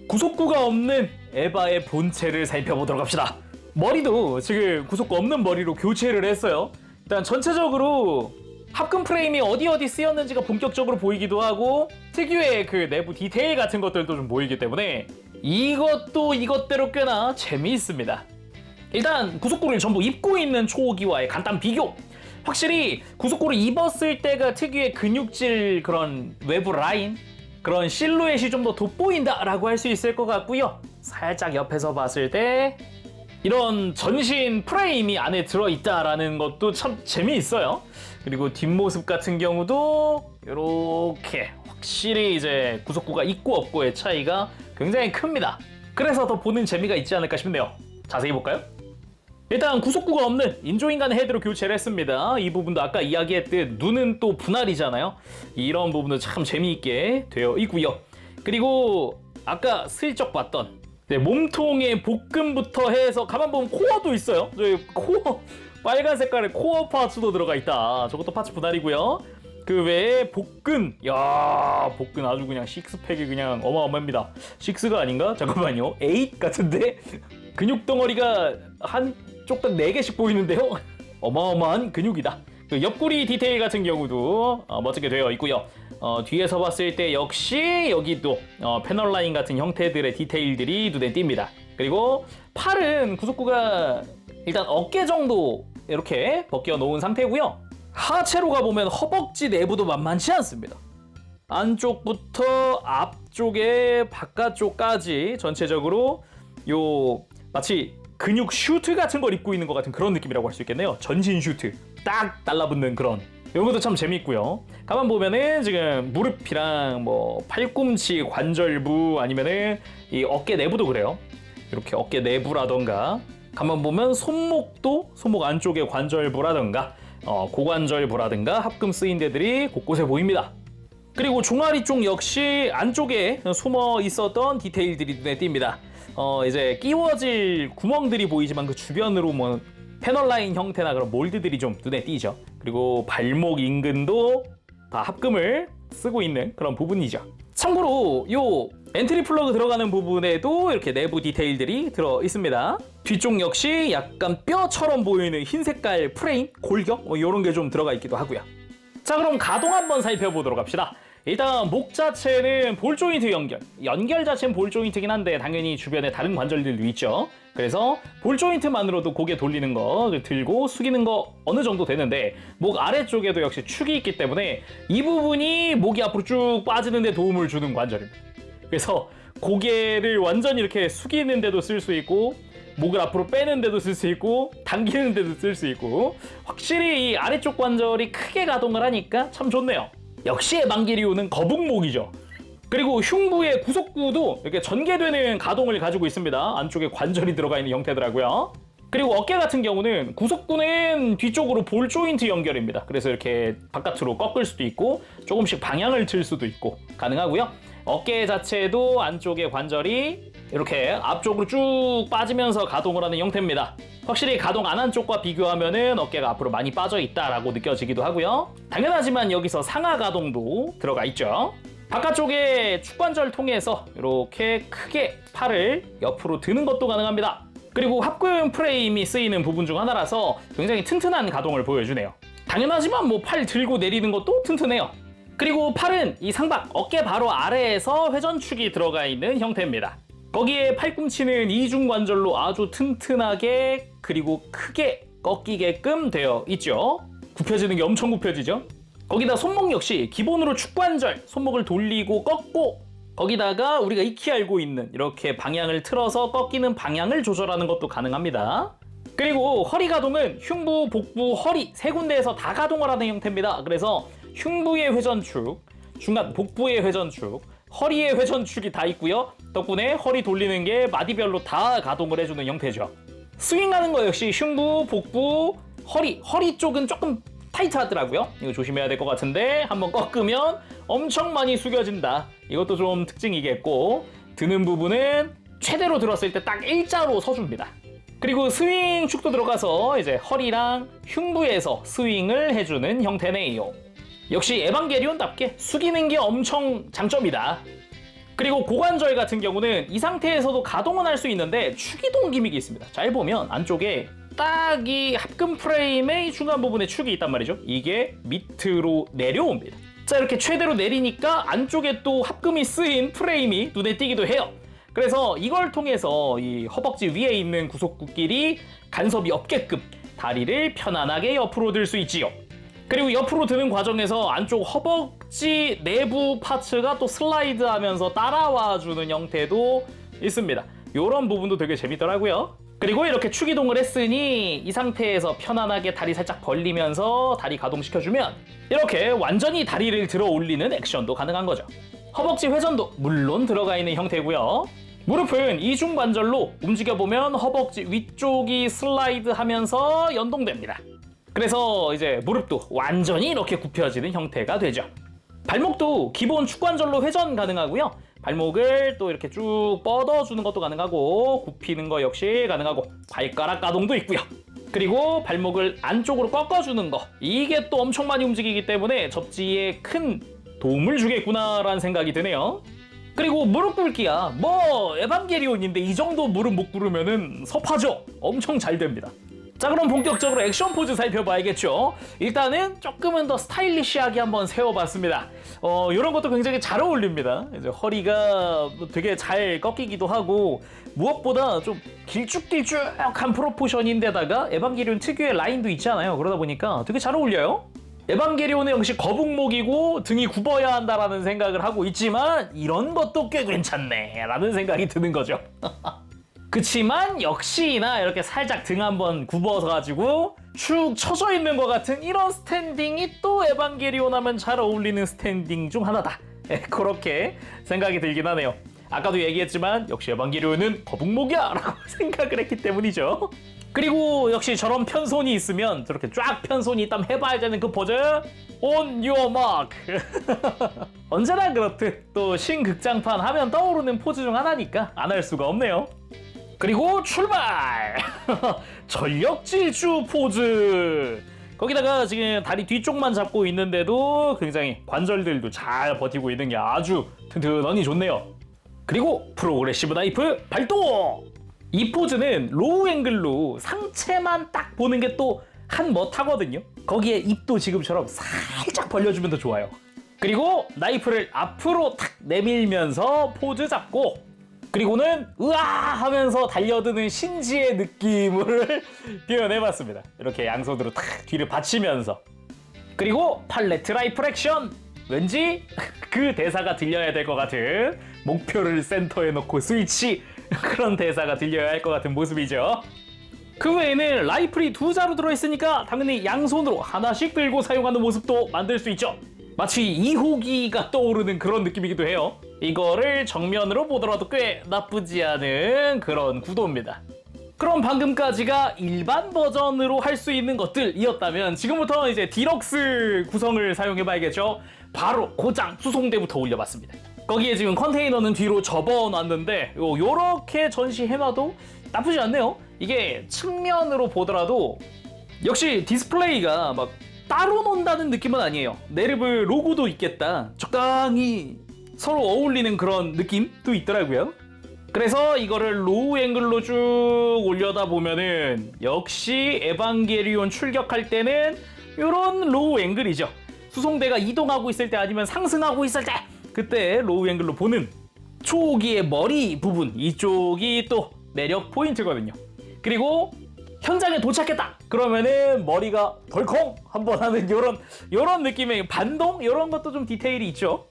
구속구가 없는 에바의 본체를 살펴보도록 합시다. 머리도 지금 구속구 없는 머리로 교체를 했어요. 일단 전체적으로 합금 프레임이 어디 쓰였는지가 본격적으로 보이기도 하고 특유의 그 내부 디테일 같은 것들도 좀 보이기 때문에 이것도 이것대로 꽤나 재미있습니다. 일단 구속구를 전부 입고 있는 초기와의 간단 비교. 확실히 구속구를 입었을 때가 특유의 근육질 그런 외부 라인, 그런 실루엣이 좀 더 돋보인다라고 할 수 있을 것 같고요. 살짝 옆에서 봤을 때 이런 전신 프레임이 안에 들어있다라는 것도 참 재미있어요. 그리고 뒷모습 같은 경우도 이렇게 확실히 이제 구속구가 있고 없고의 차이가 굉장히 큽니다. 그래서 더 보는 재미가 있지 않을까 싶네요. 자세히 볼까요? 일단 구속구가 없는 인조인간 헤드로 교체를 했습니다. 이 부분도 아까 이야기했듯 눈은 또 분할이잖아요. 이런 부분도 참 재미있게 되어 있고요. 그리고 아까 슬쩍 봤던 몸통의 복근부터 해서 가만 보면 코어도 있어요. 저기 코어 빨간 색깔의 코어 파츠도 들어가 있다. 저것도 파츠 분할이고요. 그 외에 복근, 야 복근 아주 그냥 식스팩이 그냥 어마어마합니다. 6가 아닌가? 잠깐만요. 8 같은데? 근육 덩어리가 한쪽 딱 4개씩 보이는데요. 어마어마한 근육이다. 그 옆구리 디테일 같은 경우도 멋지게 되어 있고요. 뒤에서 봤을 때 역시 여기도 패널 라인 같은 형태들의 디테일들이 눈에 띕니다. 그리고 팔은 구속구가 일단 어깨 정도 이렇게 벗겨 놓은 상태고요. 하체로 가보면 허벅지 내부도 만만치 않습니다. 안쪽부터 앞쪽에 바깥쪽까지 전체적으로 요 마치 근육 슈트 같은 걸 입고 있는 것 같은 그런 느낌이라고 할 수 있겠네요. 전신 슈트 딱 달라붙는 그런 이런 것도 참 재밌고요. 가만 보면은 지금 무릎이랑 뭐 팔꿈치 관절부 아니면은 이 어깨 내부도 그래요. 이렇게 어깨 내부라던가 가만 보면 손목도 손목 안쪽의 관절부라던가 고관절부라든가 합금 쓰인 데들이 곳곳에 보입니다. 그리고 종아리 쪽 역시 안쪽에 숨어 있었던 디테일들이 눈에 띕니다. 이제 끼워질 구멍들이 보이지만 그 주변으로 뭐 패널라인 형태나 그런 몰드들이 좀 눈에 띄죠. 그리고 발목 인근도 다 합금을 쓰고 있는 그런 부분이죠. 참고로 요 엔트리 플러그 들어가는 부분에도 이렇게 내부 디테일들이 들어 있습니다. 뒤쪽 역시 약간 뼈처럼 보이는 흰 색깔 프레임, 골격 이런 게 좀 들어가 있기도 하고요. 자, 그럼 가동 한번 살펴보도록 합시다. 일단 목 자체는 볼 조인트 연결 자체는 볼 조인트긴 한데 당연히 주변에 다른 관절들도 있죠. 그래서 볼 조인트만으로도 고개 돌리는 거 들고 숙이는 거 어느 정도 되는데 목 아래쪽에도 역시 축이 있기 때문에 이 부분이 목이 앞으로 쭉 빠지는 데 도움을 주는 관절입니다. 그래서 고개를 완전히 이렇게 숙이는 데도 쓸 수 있고 목을 앞으로 빼는 데도 쓸 수 있고 당기는 데도 쓸 수 있고 확실히 이 아래쪽 관절이 크게 가동을 하니까 참 좋네요. 역시 에반게리온은 거북목이죠. 그리고 흉부의 구속구도 이렇게 전개되는 가동을 가지고 있습니다. 안쪽에 관절이 들어가 있는 형태더라고요. 그리고 어깨 같은 경우는 구속구는 뒤쪽으로 볼 조인트 연결입니다. 그래서 이렇게 바깥으로 꺾을 수도 있고 조금씩 방향을 틀 수도 있고 가능하고요. 어깨 자체도 안쪽에 관절이 이렇게 앞쪽으로 쭉 빠지면서 가동을 하는 형태입니다. 확실히 가동 안 한 쪽과 비교하면은 어깨가 앞으로 많이 빠져 있다라고 느껴지기도 하고요. 당연하지만 여기서 상하 가동도 들어가 있죠. 바깥쪽에 축관절 통해서 이렇게 크게 팔을 옆으로 드는 것도 가능합니다. 그리고 합금 프레임이 쓰이는 부분 중 하나라서 굉장히 튼튼한 가동을 보여주네요. 당연하지만 뭐 팔 들고 내리는 것도 튼튼해요. 그리고 팔은 이 상박 어깨 바로 아래에서 회전축이 들어가 있는 형태입니다. 거기에 팔꿈치는 이중관절로 아주 튼튼하게 그리고 크게 꺾이게끔 되어 있죠. 굽혀지는 게 엄청 굽혀지죠. 거기다 손목 역시 기본으로 축관절, 손목을 돌리고 꺾고 거기다가 우리가 익히 알고 있는 이렇게 방향을 틀어서 꺾이는 방향을 조절하는 것도 가능합니다. 그리고 허리 가동은 흉부, 복부, 허리 세 군데에서 다 가동을 하는 형태입니다. 그래서 흉부의 회전축, 중간 복부의 회전축, 허리의 회전축이 다 있고요. 덕분에 허리 돌리는 게 마디별로 다 가동을 해주는 형태죠. 스윙하는 거 역시 흉부, 복부, 허리 쪽은 조금 타이트하더라고요. 이거 조심해야 될 것 같은데 한번 꺾으면 엄청 많이 숙여진다. 이것도 좀 특징이겠고 드는 부분은 최대로 들었을 때 딱 일자로 서줍니다. 그리고 스윙 축도 들어가서 이제 허리랑 흉부에서 스윙을 해주는 형태네요. 역시 에반게리온답게 숙이는 게 엄청 장점이다. 그리고 고관절 같은 경우는 이 상태에서도 가동은 할 수 있는데 축이동 기믹이 있습니다. 잘 보면 안쪽에 딱 이 합금 프레임의 중간 부분에 축이 있단 말이죠. 이게 밑으로 내려옵니다. 자, 이렇게 최대로 내리니까 안쪽에 또 합금이 쓰인 프레임이 눈에 띄기도 해요. 그래서 이걸 통해서 이 허벅지 위에 있는 구속구끼리 간섭이 없게끔 다리를 편안하게 옆으로 들 수 있지요. 그리고 옆으로 드는 과정에서 안쪽 허벅지 내부 파츠가 또 슬라이드 하면서 따라와 주는 형태도 있습니다. 이런 부분도 되게 재밌더라고요. 그리고 이렇게 축이동을 했으니 이 상태에서 편안하게 다리 살짝 벌리면서 다리 가동시켜주면 이렇게 완전히 다리를 들어 올리는 액션도 가능한 거죠. 허벅지 회전도 물론 들어가 있는 형태고요. 무릎은 이중관절로 움직여보면 허벅지 위쪽이 슬라이드 하면서 연동됩니다. 그래서 이제 무릎도 완전히 이렇게 굽혀지는 형태가 되죠. 발목도 기본 축관절로 회전 가능하고요. 발목을 또 이렇게 쭉 뻗어주는 것도 가능하고 굽히는 거 역시 가능하고 발가락 가동도 있고요. 그리고 발목을 안쪽으로 꺾어주는 거 이게 또 엄청 많이 움직이기 때문에 접지에 큰 도움을 주겠구나라는 생각이 드네요. 그리고 무릎 꿇기야 뭐 에반게리온인데 이 정도 무릎 못 꿇으면은 섭하죠. 엄청 잘 됩니다. 자, 그럼 본격적으로 액션 포즈 살펴봐야겠죠. 일단은 조금은 더 스타일리시하게 한번 세워봤습니다. 이런 것도 굉장히 잘 어울립니다. 이제 허리가 되게 잘 꺾이기도 하고 무엇보다 좀 길쭉길쭉한 프로포션인데다가 에반게리온 특유의 라인도 있잖아요. 그러다 보니까 되게 잘 어울려요. 에반게리온은 역시 거북목이고 등이 굽어야 한다라는 생각을 하고 있지만 이런 것도 꽤 괜찮네 라는 생각이 드는 거죠. 그치만 역시나 이렇게 살짝 등 한번 굽어서 가지고 축 처져 있는 것 같은 이런 스탠딩이 또 에반게리온 하면 잘 어울리는 스탠딩 중 하나다. 그렇게 생각이 들긴 하네요. 아까도 얘기했지만 역시 에반게리온은 거북목이야 라고 생각을 했기 때문이죠. 그리고 역시 저런 편손이 있으면 저렇게 쫙 편손이 있다면 해봐야 되는 그 포즈 On your mark. 언제나 그렇듯 또 신극장판 하면 떠오르는 포즈 중 하나니까 안 할 수가 없네요. 그리고 출발! 전력 질주 포즈! 거기다가 지금 다리 뒤쪽만 잡고 있는데도 굉장히 관절들도 잘 버티고 있는 게 아주 튼튼하니 좋네요. 그리고 프로그레시브 나이프 발동! 이 포즈는 로우 앵글로 상체만 딱 보는 게 또 한 멋하거든요. 거기에 입도 지금처럼 살짝 벌려주면 더 좋아요. 그리고 나이프를 앞으로 탁 내밀면서 포즈 잡고 그리고는 으아 하면서 달려드는 신지의 느낌을 표현해봤습니다. 이렇게 양손으로 탁 뒤를 받치면서 그리고 팔레트 라이플 액션! 왠지 그 대사가 들려야 될 것 같은 목표를 센터에 놓고 스위치 그런 대사가 들려야 할 것 같은 모습이죠. 그 외에는 라이플이 두 자루 들어있으니까 당연히 양손으로 하나씩 들고 사용하는 모습도 만들 수 있죠. 마치 2호기가 떠오르는 그런 느낌이기도 해요. 이거를 정면으로 보더라도 꽤 나쁘지 않은 그런 구도입니다. 그럼 방금까지가 일반 버전으로 할 수 있는 것들이었다면 지금부터 이제 디럭스 구성을 사용해봐야겠죠. 바로 고장 수송대부터 올려봤습니다. 거기에 지금 컨테이너는 뒤로 접어놨는데 요렇게 전시해놔도 나쁘지 않네요. 이게 측면으로 보더라도 역시 디스플레이가 막 따로 논다는 느낌은 아니에요. 네르브 로고도 있겠다. 적당히 서로 어울리는 그런 느낌도 있더라고요. 그래서 이거를 로우 앵글로 쭉 올려다 보면은 역시 에반게리온 출격할 때는 이런 로우 앵글이죠. 수송대가 이동하고 있을 때 아니면 상승하고 있을 때 그때 로우 앵글로 보는 초기의 머리 부분 이쪽이 또 매력 포인트거든요. 그리고 현장에 도착했다 그러면은 머리가 덜컹 한번 하는 요런 느낌의 반동 요런 것도 좀 디테일이 있죠.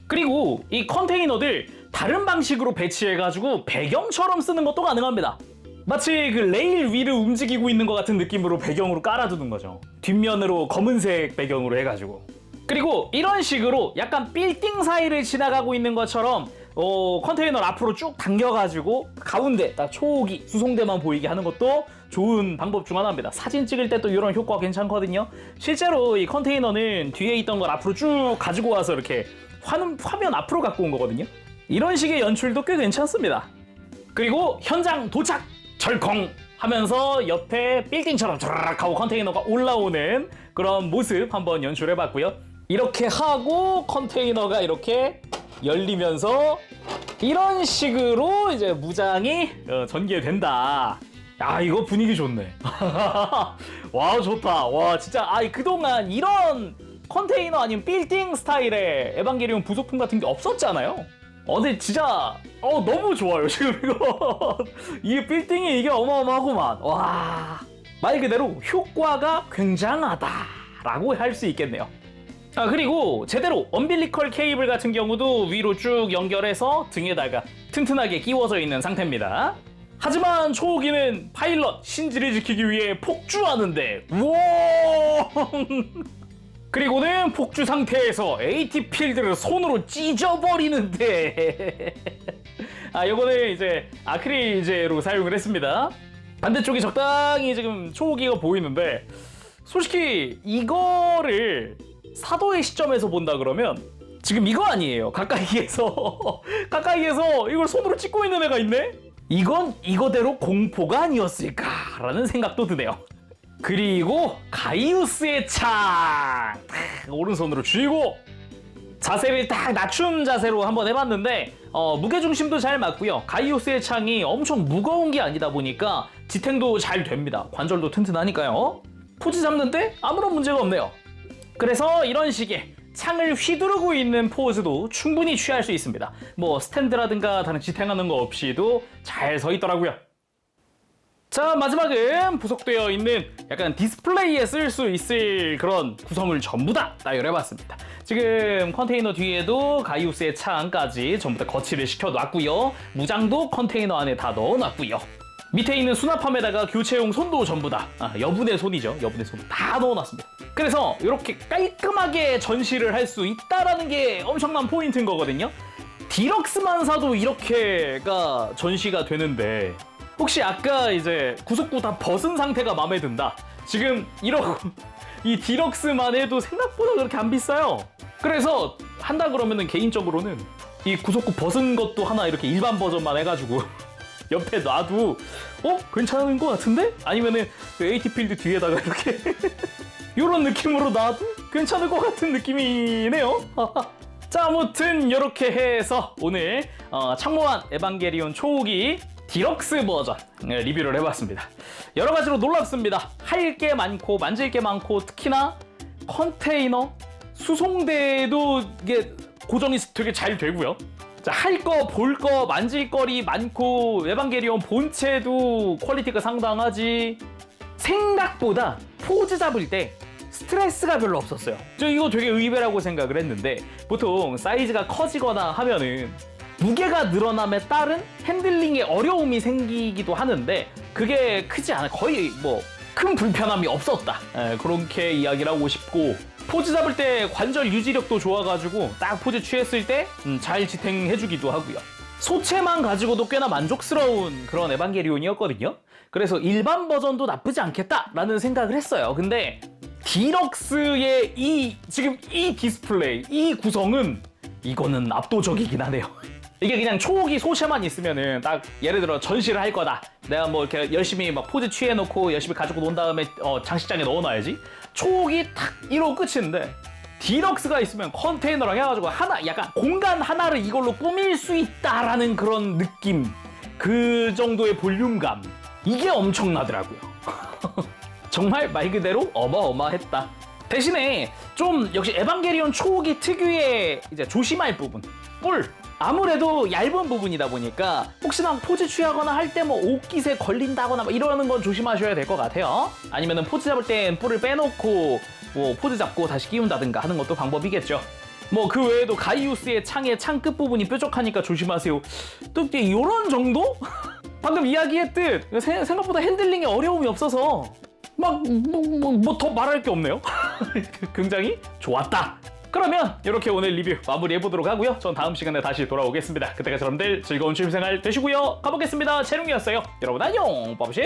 그리고 이 컨테이너들 다른 방식으로 배치해가지고 배경처럼 쓰는 것도 가능합니다. 마치 그 레일 위를 움직이고 있는 것 같은 느낌으로 배경으로 깔아두는 거죠. 뒷면으로 검은색 배경으로 해가지고. 그리고 이런 식으로 약간 빌딩 사이를 지나가고 있는 것처럼 컨테이너를 앞으로 쭉 당겨가지고 가운데 딱 초기 수송대만 보이게 하는 것도 좋은 방법 중 하나입니다. 사진 찍을 때 또 이런 효과가 괜찮거든요. 실제로 이 컨테이너는 뒤에 있던 걸 앞으로 쭉 가지고 와서 이렇게 화면 앞으로 갖고 온 거거든요. 이런 식의 연출도 꽤 괜찮습니다. 그리고 현장 도착! 절컹! 하면서 옆에 빌딩처럼 촤르륵 하고 컨테이너가 올라오는 그런 모습 한번 연출해봤고요. 이렇게 하고 컨테이너가 이렇게 열리면서 이런 식으로 이제 무장이 전개된다. 야, 이거 분위기 좋네. 와, 좋다. 와, 진짜 그동안 이런 컨테이너 아니면 빌딩 스타일의 에반게리온 부속품 같은 게 없었잖아요. 근데 진짜 너무 좋아요. 지금 이거 이 빌딩이 이게 어마어마하구만. 와, 말 그대로 효과가 굉장하다라고 할 수 있겠네요. 그리고 제대로 엄빌리컬 케이블 같은 경우도 위로 쭉 연결해서 등에다가 튼튼하게 끼워져 있는 상태입니다. 하지만 초호기는 파일럿 신지를 지키기 위해 폭주하는데 우와! 그리고는 폭주 상태에서 AT 필드를 손으로 찢어버리는데 요거는 이제 아크릴제로 사용을 했습니다. 반대쪽이 적당히 지금 초호기가 보이는데 솔직히 이거를 사도의 시점에서 본다 그러면 지금 이거 아니에요. 가까이에서 이걸 손으로 찍고 있는 애가 있네? 이건 이거대로 공포가 아니었을까라는 생각도 드네요. 그리고 가이우스의 창! 오른손으로 쥐고 자세를 딱 낮춘 자세로 한번 해봤는데 무게중심도 잘 맞고요. 가이우스의 창이 엄청 무거운 게 아니다 보니까 지탱도 잘 됩니다. 관절도 튼튼하니까요. 포즈 잡는 때 아무런 문제가 없네요. 그래서 이런 식의 창을 휘두르고 있는 포즈도 충분히 취할 수 있습니다. 뭐 스탠드라든가 다른 지탱하는 거 없이도 잘 서 있더라고요. 자, 마지막은 부속되어 있는 약간 디스플레이에 쓸 수 있을 그런 구성을 전부 다 나열해봤습니다. 지금 컨테이너 뒤에도 가이우스의 창까지 전부 다 거치를 시켜놨고요. 무장도 컨테이너 안에 다 넣어놨고요. 밑에 있는 수납함에다가 교체용 손도 전부 다 여분의 손이죠. 여분의 손 다 넣어놨습니다. 그래서 이렇게 깔끔하게 전시를 할 수 있다라는 게 엄청난 포인트인 거거든요. 디럭스만 사도 이렇게가 전시가 되는데 혹시 아까 이제 구속구 다 벗은 상태가 마음에 든다. 지금 이러고 이 디럭스만 해도 생각보다 그렇게 안 비싸요. 그래서 한다 그러면은 개인적으로는 이 구속구 벗은 것도 하나 이렇게 일반 버전만 해가지고 옆에 놔도 괜찮은 것 같은데? 아니면은 그 AT 필드 뒤에다가 이렇게 이런 느낌으로 놔도 괜찮을 것 같은 느낌이네요. 자, 아무튼 이렇게 해서 오늘 창모한 에반게리온 초기 디럭스 버전 리뷰를 해봤습니다. 여러 가지로 놀랍습니다. 할 게 많고 만질 게 많고 특히나 컨테이너 수송대도 이게 고정이 되게 잘 되고요. 자, 할 거, 볼 거, 만질 거리 많고 에반게리온 본체도 퀄리티가 상당하지. 생각보다 포즈 잡을 때 스트레스가 별로 없었어요. 저 이거 되게 의외라고 생각을 했는데 보통 사이즈가 커지거나 하면은 무게가 늘어남에 따른 핸들링에 어려움이 생기기도 하는데 그게 크지 않아. 거의 뭐 큰 불편함이 없었다. 그렇게 이야기를 하고 싶고 포즈 잡을 때 관절 유지력도 좋아가지고 딱 포즈 취했을 때 잘 지탱해주기도 하고요. 소체만 가지고도 꽤나 만족스러운 그런 에반게리온이었거든요. 그래서 일반 버전도 나쁘지 않겠다라는 생각을 했어요. 근데 디럭스의 지금 이 디스플레이, 이 구성은 이거는 압도적이긴 하네요. 이게 그냥 초기 소체만 있으면은 딱 예를 들어 전시를 할 거다. 내가 뭐 이렇게 열심히 막 포즈 취해놓고 열심히 가지고 논 다음에 장식장에 넣어놔야지. 초기 탁 이러고 끝인데 디럭스가 있으면 컨테이너랑 해가지고 하나 약간 공간 하나를 이걸로 꾸밀 수 있다라는 그런 느낌. 그 정도의 볼륨감. 이게 엄청나더라고요. 정말 말 그대로 어마어마했다. 대신에 좀 역시 에반게리온 초기 특유의 이제 조심할 부분. 아무래도 얇은 부분이다 보니까 혹시나 포즈 취하거나 할 때 뭐 옷깃에 걸린다거나 뭐 이러는 건 조심하셔야 될 것 같아요. 아니면은 포즈 잡을 땐 뿔을 빼놓고 뭐 포즈 잡고 다시 끼운다든가 하는 것도 방법이겠죠. 뭐 그 외에도 가이우스의 창의 창 끝부분이 뾰족하니까 조심하세요. 또 이런 정도? 방금 이야기했듯 생각보다 핸들링에 어려움이 없어서 막 뭐 더 말할 게 없네요. 굉장히 좋았다. 그러면 이렇게 오늘 리뷰 마무리해보도록 하고요. 전 다음 시간에 다시 돌아오겠습니다. 그때까지 여러분들 즐거운 취미생활 되시고요. 가보겠습니다. 채룡이었어요. 여러분 안녕. 빠브시.